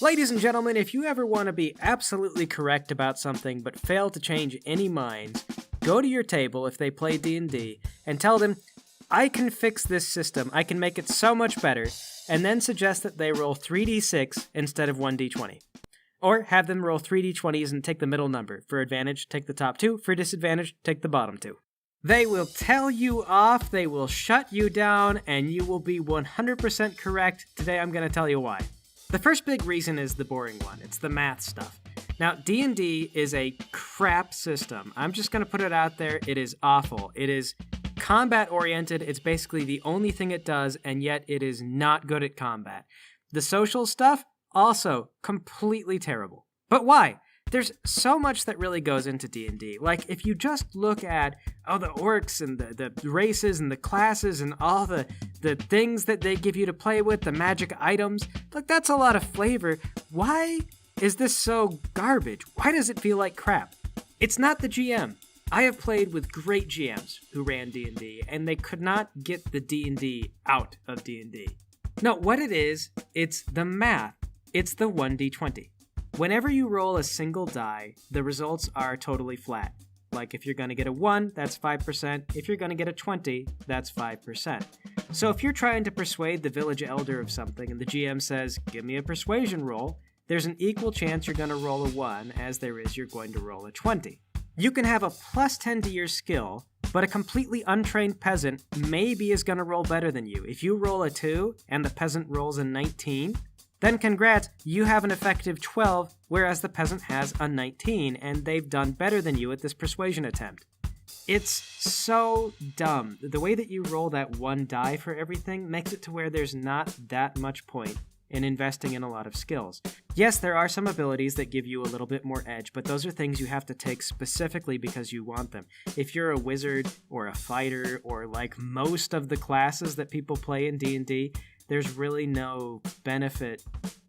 Ladies and gentlemen, if you ever want to be absolutely correct about something but fail to change any minds, go to your table if they play D&D and tell them, I can fix this system, I can make it so much better, and then suggest that they roll 3d6 instead of 1d20. Or have them roll 3d20s and take the middle number. For advantage, take the top two. For disadvantage, take the bottom two. They will tell you off, they will shut you down, and you will be 100% correct. Today I'm going to tell you why. The first big reason is the boring one. It's the math stuff. Now, D&D is a crap system. I'm just going to put it out there. It is awful. It is combat-oriented. It's basically the only thing it does, and yet it is not good at combat. The social stuff, also completely terrible. But why? There's so much that really goes into D&D. Like, if you just look at, the orcs and the races and the classes and all the things that they give you to play with, the magic items, like, that's a lot of flavor. Why is this so garbage? Why does it feel like crap? It's not the GM. I have played with great GMs who ran D&D, and they could not get the D&D out of D&D. No, what it is, it's the math. It's the 1d20. Whenever you roll a single die, the results are totally flat. Like if you're going to get a 1, that's 5%. If you're going to get a 20, that's 5%. So if you're trying to persuade the village elder of something and the GM says, give me a persuasion roll, there's an equal chance you're going to roll a 1 as there is you're going to roll a 20. You can have a plus 10 to your skill, but a completely untrained peasant maybe is going to roll better than you. If you roll a 2 and the peasant rolls a 19, then congrats, you have an effective 12, whereas the peasant has a 19, and they've done better than you at this persuasion attempt. It's so dumb. The way that you roll that one die for everything makes it to where there's not that much point in investing in a lot of skills. Yes, there are some abilities that give you a little bit more edge, but those are things you have to take specifically because you want them. If you're a wizard or a fighter or like most of the classes that people play in D&D, there's really no benefit,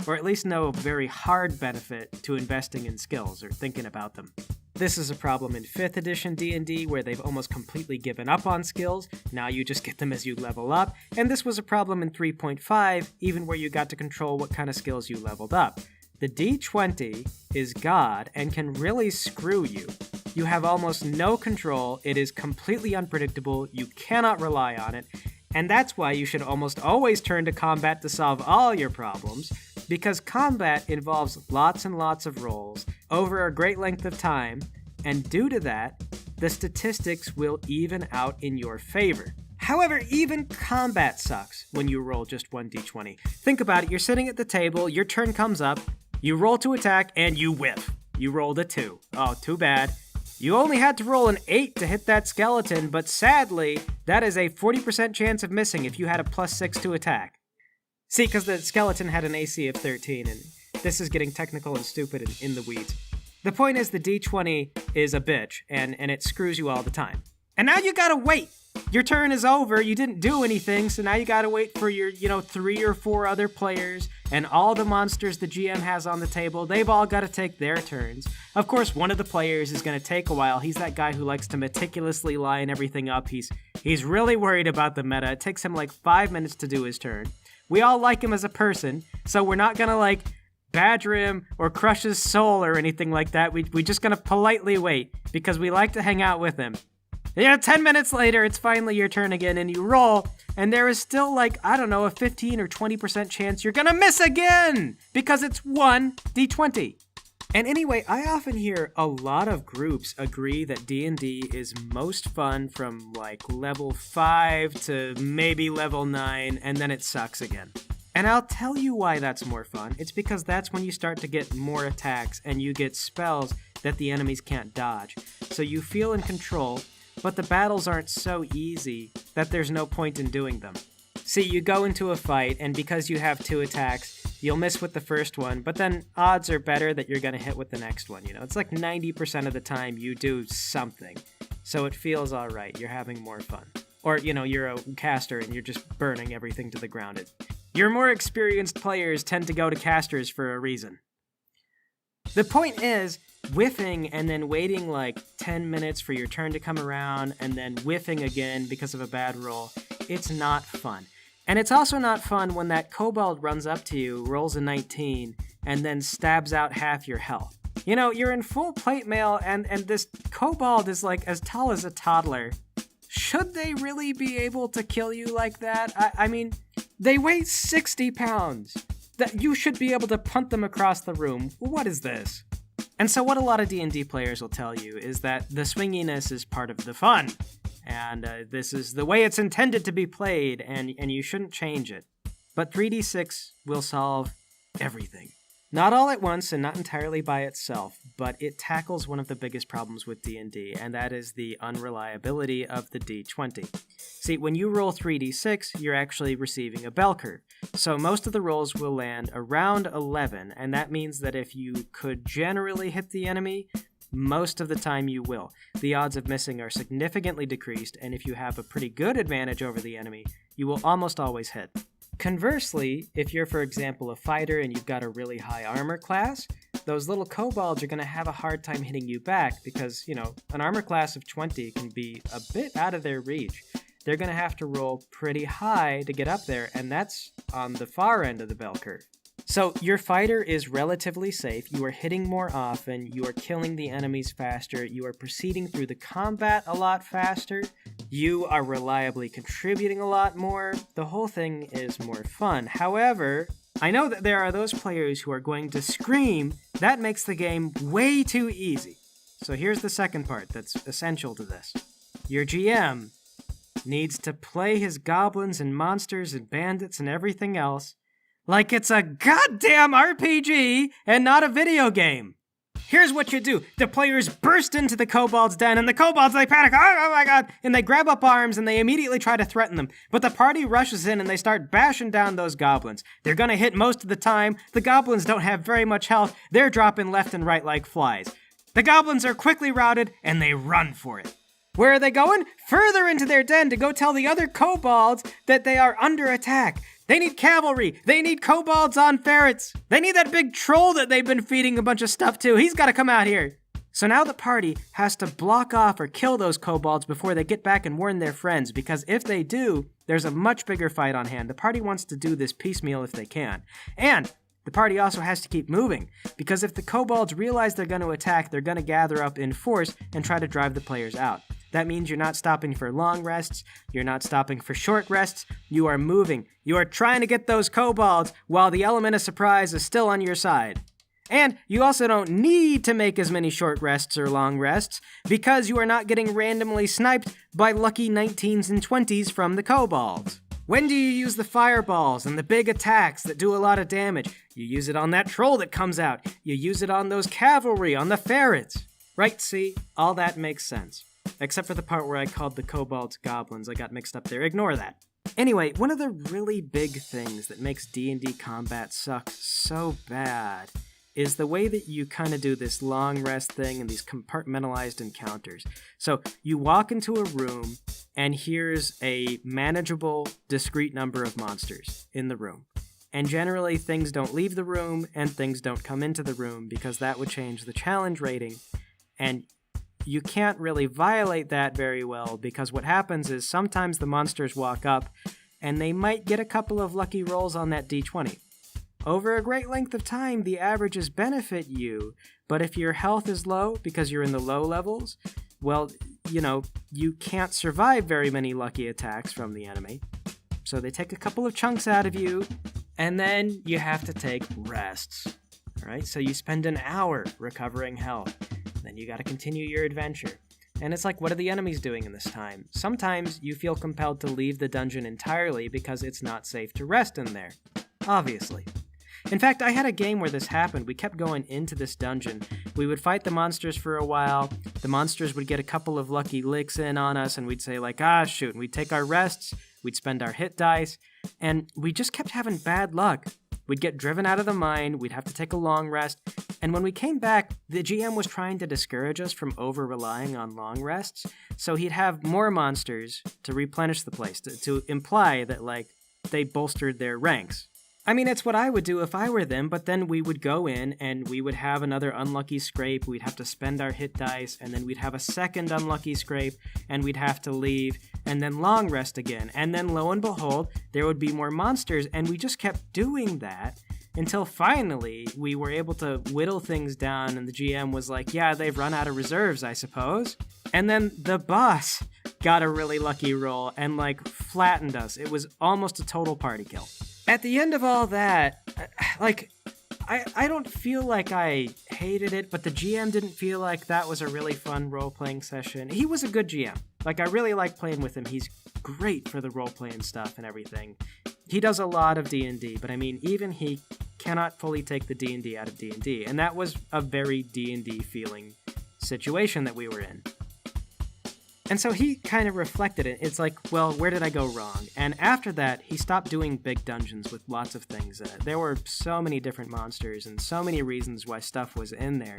or at least no very hard benefit, to investing in skills or thinking about them. This is a problem in 5th edition D&D, where they've almost completely given up on skills. Now you just get them as you level up. And this was a problem in 3.5, even where you got to control what kind of skills you leveled up. The D20 is God and can really screw you. You have almost no control, it is completely unpredictable, you cannot rely on it, and that's why you should almost always turn to combat to solve all your problems, because combat involves lots and lots of rolls over a great length of time, and due to that, the statistics will even out in your favor. However, even combat sucks when you roll just 1d20. Think about it, you're sitting at the table, your turn comes up, you roll to attack, and you whiff. You rolled a 2. Oh, too bad. You only had to roll an 8 to hit that skeleton, but sadly, that is a 40% chance of missing if you had a plus 6 to attack. See, because the skeleton had an AC of 13, and this is getting technical and stupid and in the weeds. The point is the D20 is a bitch, and it screws you all the time. And now you gotta wait! Your turn is over, you didn't do anything, so now you gotta wait for your, 3 or 4 other players, and all the monsters the GM has on the table, they've all gotta take their turns. Of course, one of the players is gonna take a while. He's that guy who likes to meticulously line everything up. He's really worried about the meta. It takes him like 5 minutes to do his turn. We all like him as a person, so we're not gonna badger him or crush his soul or anything like that. We just gonna politely wait, because we like to hang out with him. 10 minutes later, it's finally your turn again, and you roll, and there is still, a 15 or 20% chance you're gonna miss again, because it's 1d20. And anyway, I often hear a lot of groups agree that D&D is most fun from, level 5 to maybe level 9, and then it sucks again. And I'll tell you why that's more fun. It's because that's when you start to get more attacks, and you get spells that the enemies can't dodge. So you feel in control, but the battles aren't so easy that there's no point in doing them. See, you go into a fight, and because you have 2 attacks, you'll miss with the first one, but then odds are better that you're going to hit with the next one, It's like 90% of the time you do something, so it feels alright, you're having more fun. Or, you're a caster and you're just burning everything to the ground. Your more experienced players tend to go to casters for a reason. The point is, whiffing and then waiting 10 minutes for your turn to come around and then whiffing again because of a bad roll, it's not fun. And it's also not fun when that kobold runs up to you, rolls a 19, and then stabs out half your health. You know, you're in full plate mail, and this kobold is like as tall as a toddler. Should they really be able to kill you like that? I mean, they weigh 60 pounds. That you should be able to punt them across the room. What is this? And so what a lot of D&D players will tell you is that the swinginess is part of the fun. And this is the way it's intended to be played, and you shouldn't change it. But 3d6 will solve everything. Not all at once and not entirely by itself, but it tackles one of the biggest problems with D&D, and that is the unreliability of the d20. See, when you roll 3d6, you're actually receiving a bell curve. So most of the rolls will land around 11, and that means that if you could generally hit the enemy, most of the time you will. The odds of missing are significantly decreased, and if you have a pretty good advantage over the enemy, you will almost always hit. Conversely, if you're, for example, a fighter and you've got a really high armor class, those little kobolds are going to have a hard time hitting you back because, you know, an armor class of 20 can be a bit out of their reach. They're going to have to roll pretty high to get up there, and that's on the far end of the bell curve. So your fighter is relatively safe, you are hitting more often, you are killing the enemies faster, you are proceeding through the combat a lot faster, you are reliably contributing a lot more, the whole thing is more fun. However, I know that there are those players who are going to scream, that makes the game way too easy. So here's the second part that's essential to this. Your GM needs to play his goblins and monsters and bandits and everything else like it's a goddamn RPG and not a video game. Here's what you do. The players burst into the kobold's den, and the kobolds, they panic, oh my god, and they grab up arms and they immediately try to threaten them. But the party rushes in and they start bashing down those goblins. They're gonna hit most of the time. The goblins don't have very much health. They're dropping left and right like flies. The goblins are quickly routed and they run for it. Where are they going? Further into their den to go tell the other kobolds that they are under attack. They need cavalry. They need kobolds on ferrets. They need that big troll that they've been feeding a bunch of stuff to. He's got to come out here. So now the party has to block off or kill those kobolds before they get back and warn their friends, because if they do, there's a much bigger fight on hand. The party wants to do this piecemeal if they can. And the party also has to keep moving, because if the kobolds realize they're going to attack, they're going to gather up in force and try to drive the players out. That means you're not stopping for long rests, you're not stopping for short rests, you are moving. You are trying to get those kobolds while the element of surprise is still on your side. And you also don't need to make as many short rests or long rests, because you are not getting randomly sniped by lucky 19s and 20s from the kobolds. When do you use the fireballs and the big attacks that do a lot of damage? You use it on that troll that comes out. You use it on those cavalry, on the ferrets. Right, see? All that makes sense. Except for the part where I called the kobolds goblins. I got mixed up there. Ignore that. Anyway, one of the really big things that makes D&D combat suck so bad is the way that you kind of do this long rest thing and these compartmentalized encounters. So you walk into a room, and here's a manageable, discrete number of monsters in the room. And generally, things don't leave the room, and things don't come into the room, because that would change the challenge rating. And you can't really violate that very well, because what happens is sometimes the monsters walk up, and they might get a couple of lucky rolls on that d20. Over a great length of time, the averages benefit you, but if your health is low because you're in the low levels, well, you can't survive very many lucky attacks from the enemy. So they take a couple of chunks out of you, and then you have to take rests. All right, so you spend an hour recovering health. Then you gotta continue your adventure. And it's like, what are the enemies doing in this time? Sometimes you feel compelled to leave the dungeon entirely because it's not safe to rest in there. Obviously. In fact, I had a game where this happened. We kept going into this dungeon. We would fight the monsters for a while. The monsters would get a couple of lucky licks in on us, and we'd say like, shoot. And we'd take our rests, we'd spend our hit dice, and we just kept having bad luck. We'd get driven out of the mine, we'd have to take a long rest, and when we came back, the GM was trying to discourage us from over-relying on long rests, so he'd have more monsters to replenish the place, to imply that, they bolstered their ranks. I mean, it's what I would do if I were them, but then we would go in and we would have another unlucky scrape, we'd have to spend our hit dice, and then we'd have a second unlucky scrape, and we'd have to leave, and then long rest again. And then lo and behold, there would be more monsters, and we just kept doing that until finally we were able to whittle things down, and the GM was like, yeah, they've run out of reserves, I suppose. And then the boss got a really lucky roll and, like, flattened us. It was almost a total party kill. At the end of all that, like, I don't feel like I hated it, but the GM didn't feel like that was a really fun role-playing session. He was a good GM. Like, I really like playing with him. He's great for the role-playing stuff and everything. He does a lot of D&D, but I mean, even he cannot fully take the D&D out of D&D, and that was a very D&D feeling situation that we were in. And so he kind of reflected it. It's like, well, where did I go wrong? And after that, he stopped doing big dungeons with lots of things in it. There were so many different monsters and so many reasons why stuff was in there.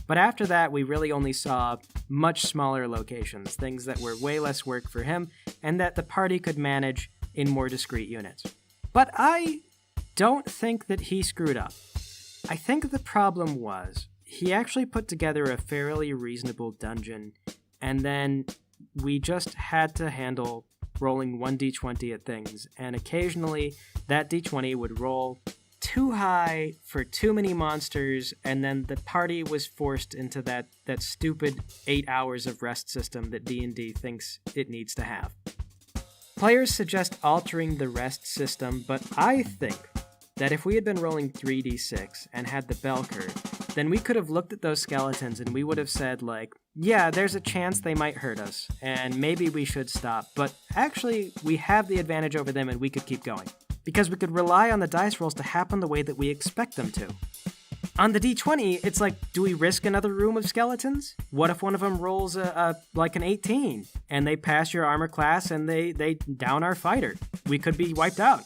But after that, we really only saw much smaller locations, things that were way less work for him and that the party could manage in more discrete units. But I don't think that he screwed up. I think the problem was he actually put together a fairly reasonable dungeon, and then we just had to handle rolling 1d20 at things, and occasionally that d20 would roll too high for too many monsters, and then the party was forced into that stupid 8 hours of rest system that D&D thinks it needs to have. Players suggest altering the rest system, but I think that if we had been rolling 3d6 and had the bell curve, then we could have looked at those skeletons and we would have said, like, yeah, there's a chance they might hurt us, and maybe we should stop, but actually, we have the advantage over them and we could keep going. Because we could rely on the dice rolls to happen the way that we expect them to. On the d20, it's like, do we risk another room of skeletons? What if one of them rolls like an 18, and they pass your armor class and they down our fighter? We could be wiped out.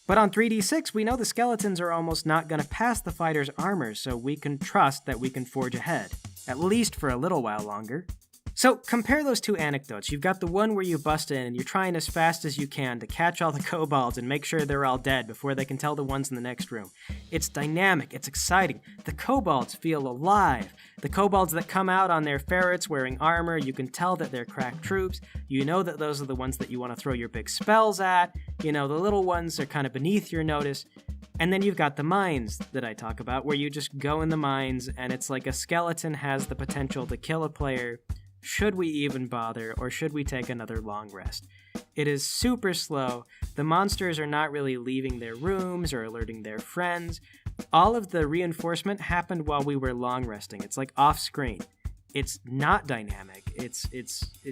But on 3d6, we know the skeletons are almost not going to pass the fighter's armor, so we can trust that we can forge ahead, at least for a little while longer. So compare those two anecdotes. You've got the one where you bust in and you're trying as fast as you can to catch all the kobolds and make sure they're all dead before they can tell the ones in the next room. It's dynamic, it's exciting. The kobolds feel alive. The kobolds that come out on their ferrets wearing armor, you can tell that they're crack troops. You know that those are the ones that you want to throw your big spells at. You know, the little ones are kind of beneath your notice. And then you've got the mines that I talk about, where you just go in the mines and it's like a skeleton has the potential to kill a player. Should we even bother, or should we take another long rest? It is super slow. The monsters are not really leaving their rooms or alerting their friends. All of the reinforcement happened while we were long resting. It's like off screen. It's not dynamic. It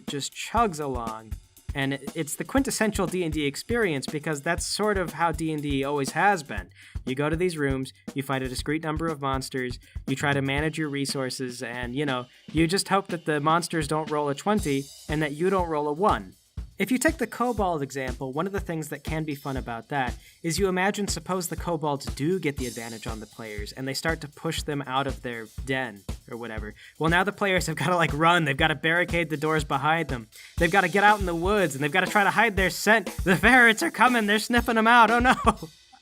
just chugs along. And it's the quintessential D&D experience, because that's sort of how D&D always has been. You go to these rooms, you fight a discrete number of monsters, you try to manage your resources, and, you just hope that the monsters don't roll a 20 and that you don't roll a 1. If you take the kobold example, one of the things that can be fun about that is you imagine, suppose the kobolds do get the advantage on the players and they start to push them out of their den or whatever. Well, now the players have got to run. They've got to barricade the doors behind them. They've got to get out in the woods and they've got to try to hide their scent. The ferrets are coming. They're sniffing them out. Oh no.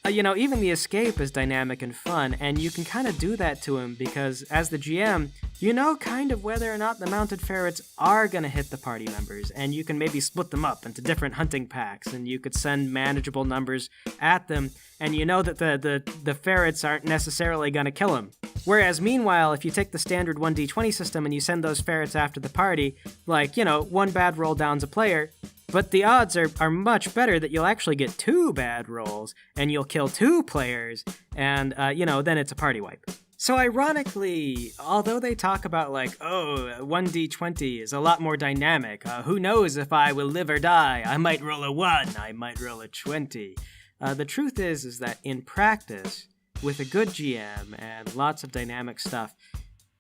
Even the escape is dynamic and fun, and you can kind of do that to him because, as the GM, you know kind of whether or not the mounted ferrets are going to hit the party members, and you can maybe split them up into different hunting packs, and you could send manageable numbers at them, and you know that the ferrets aren't necessarily going to kill them. Whereas, meanwhile, if you take the standard 1d20 system and you send those ferrets after the party, one bad roll down's a player, but the odds are much better that you'll actually get 2 bad rolls, and you'll kill 2 players, and, then it's a party wipe. So ironically, although they talk about 1d20 is a lot more dynamic, who knows if I will live or die, I might roll a 1, I might roll a 20. The truth is that in practice, with a good GM and lots of dynamic stuff,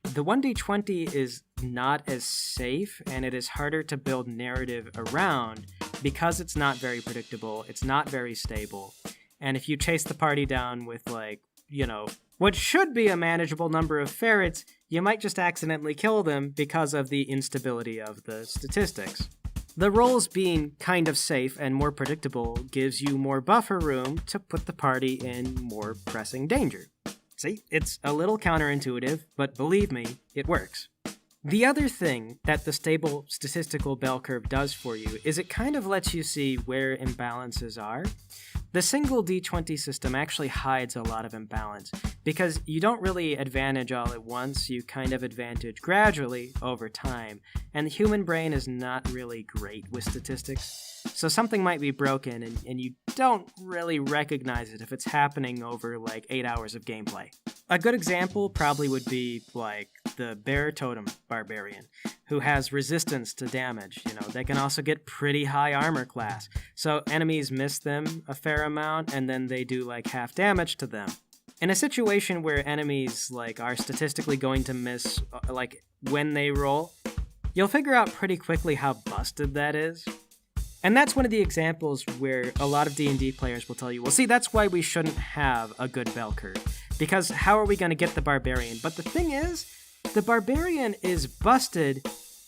the 1d20 is not as safe, and it is harder to build narrative around because it's not very predictable, it's not very stable, and if you chase the party down with, what should be a manageable number of ferrets, you might just accidentally kill them because of the instability of the statistics. The roles being kind of safe and more predictable gives you more buffer room to put the party in more pressing danger. See, it's a little counterintuitive, but believe me, it works. The other thing that the stable statistical bell curve does for you is it kind of lets you see where imbalances are. The single D20 system actually hides a lot of imbalance because you don't really advantage all at once, you kind of advantage gradually over time, and the human brain is not really great with statistics, so something might be broken and you don't really recognize it if it's happening over like 8 hours of gameplay. A good example probably would be like the Bear Totem Barbarian, who has resistance to damage. They can also get pretty high armor class, so enemies miss them a fair amount and then they do like half damage to them. In a situation where enemies like are statistically going to miss like when they roll, you'll figure out pretty quickly how busted that is. And that's one of the examples where a lot of D&D players will tell you, well, see, that's why we shouldn't have a good bell curve, because how are we going to get the Barbarian? But the thing is, the Barbarian is busted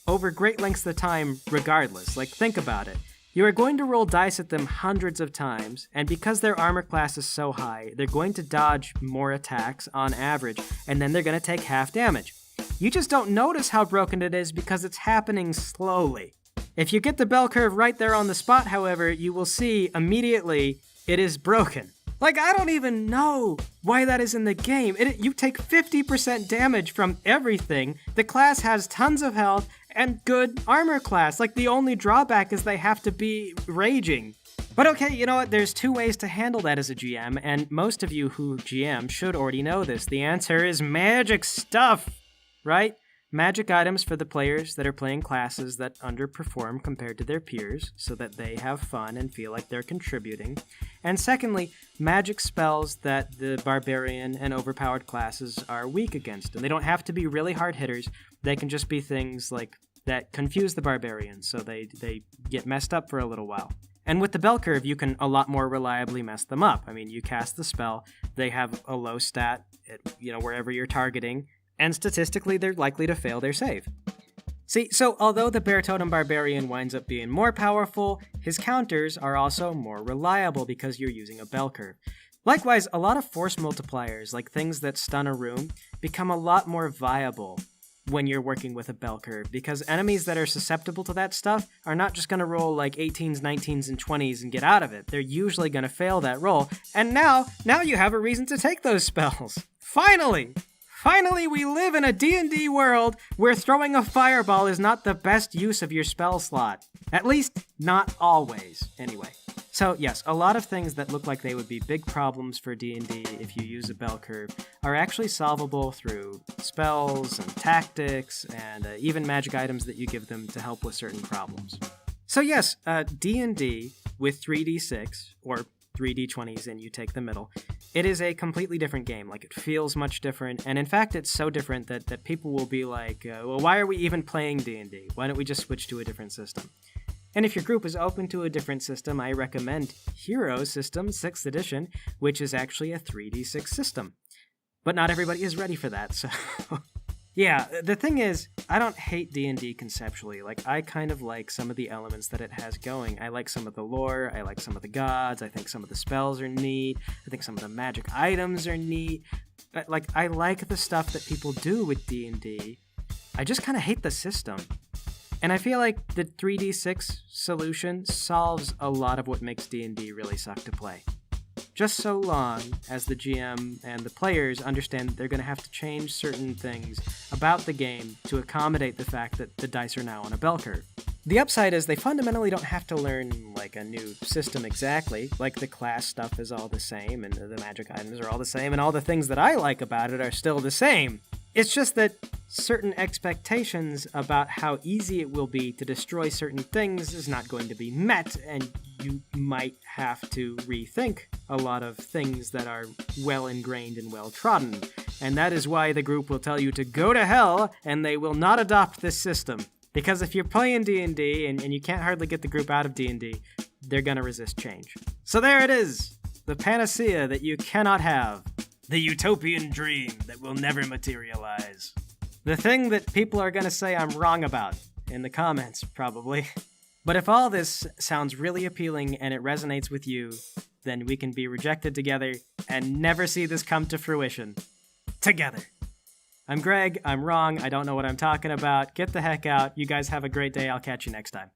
over great lengths of time regardless. Like, think about it. You are going to roll dice at them hundreds of times, and because their armor class is so high, they're going to dodge more attacks on average, and then they're going to take half damage. You just don't notice how broken it is because it's happening slowly. If you get the bell curve right there on the spot, however, you will see immediately it is broken. Like, I don't even know why that is in the game. You take 50% damage from everything. The class has tons of health and good armor class. Like, the only drawback is they have to be raging. But okay, you know what? There's two ways to handle that as a GM, and most of you who GM should already know this. The answer is magic stuff, right? Magic items for the players that are playing classes that underperform compared to their peers so that they have fun and feel like they're contributing. And secondly, magic spells that the barbarian and overpowered classes are weak against. And they don't have to be really hard hitters. They can just be things like that confuse the barbarian so they get messed up for a little while. And with the bell curve, you can a lot more reliably mess them up. I mean, you cast the spell, they have a low stat at, wherever you're targeting, and statistically, they're likely to fail their save. See, so although the Bear Totem Barbarian winds up being more powerful, his counters are also more reliable because you're using a bell curve. Likewise, a lot of force multipliers, like things that stun a room, become a lot more viable when you're working with a bell curve, because enemies that are susceptible to that stuff are not just going to roll like 18s, 19s, and 20s and get out of it. They're usually going to fail that roll, and now you have a reason to take those spells. Finally, we live in a D&D world where throwing a fireball is not the best use of your spell slot. At least, not always, anyway. So yes, a lot of things that look like they would be big problems for D&D if you use a bell curve are actually solvable through spells and tactics and even magic items that you give them to help with certain problems. So yes, D&D with 3d6, or 3d20s and you take the middle, it is a completely different game. Like, it feels much different, and in fact, it's so different that people will be like, well, why are we even playing D&D? Why don't we just switch to a different system? And if your group is open to a different system, I recommend Hero System 6th Edition, which is actually a 3d6 system. But not everybody is ready for that, so... Yeah, the thing is, I don't hate D&D conceptually. Like, I kind of like some of the elements that it has going. I like some of the lore, I like some of the gods, I think some of the spells are neat, I think some of the magic items are neat. But, like, I like the stuff that people do with D&D. I just kind of hate the system. And I feel like the 3d6 solution solves a lot of what makes D&D really suck to play. Just so long as the GM and the players understand that they're going to have to change certain things about the game to accommodate the fact that the dice are now on a bell curve. The upside is they fundamentally don't have to learn like a new system exactly, like the class stuff is all the same and the magic items are all the same and all the things that I like about it are still the same. It's just that certain expectations about how easy it will be to destroy certain things is not going to be met, and you might have to rethink a lot of things that are well ingrained and well trodden. And that is why the group will tell you to go to hell, and they will not adopt this system. Because if you're playing D&D and you can't hardly get the group out of D&D, they're going to resist change. So there it is, the panacea that you cannot have. The utopian dream that will never materialize. The thing that people are going to say I'm wrong about, in the comments, probably. But if all this sounds really appealing and it resonates with you, then we can be rejected together and never see this come to fruition. Together. I'm Greg. I'm wrong. I don't know what I'm talking about. Get the heck out. You guys have a great day. I'll catch you next time.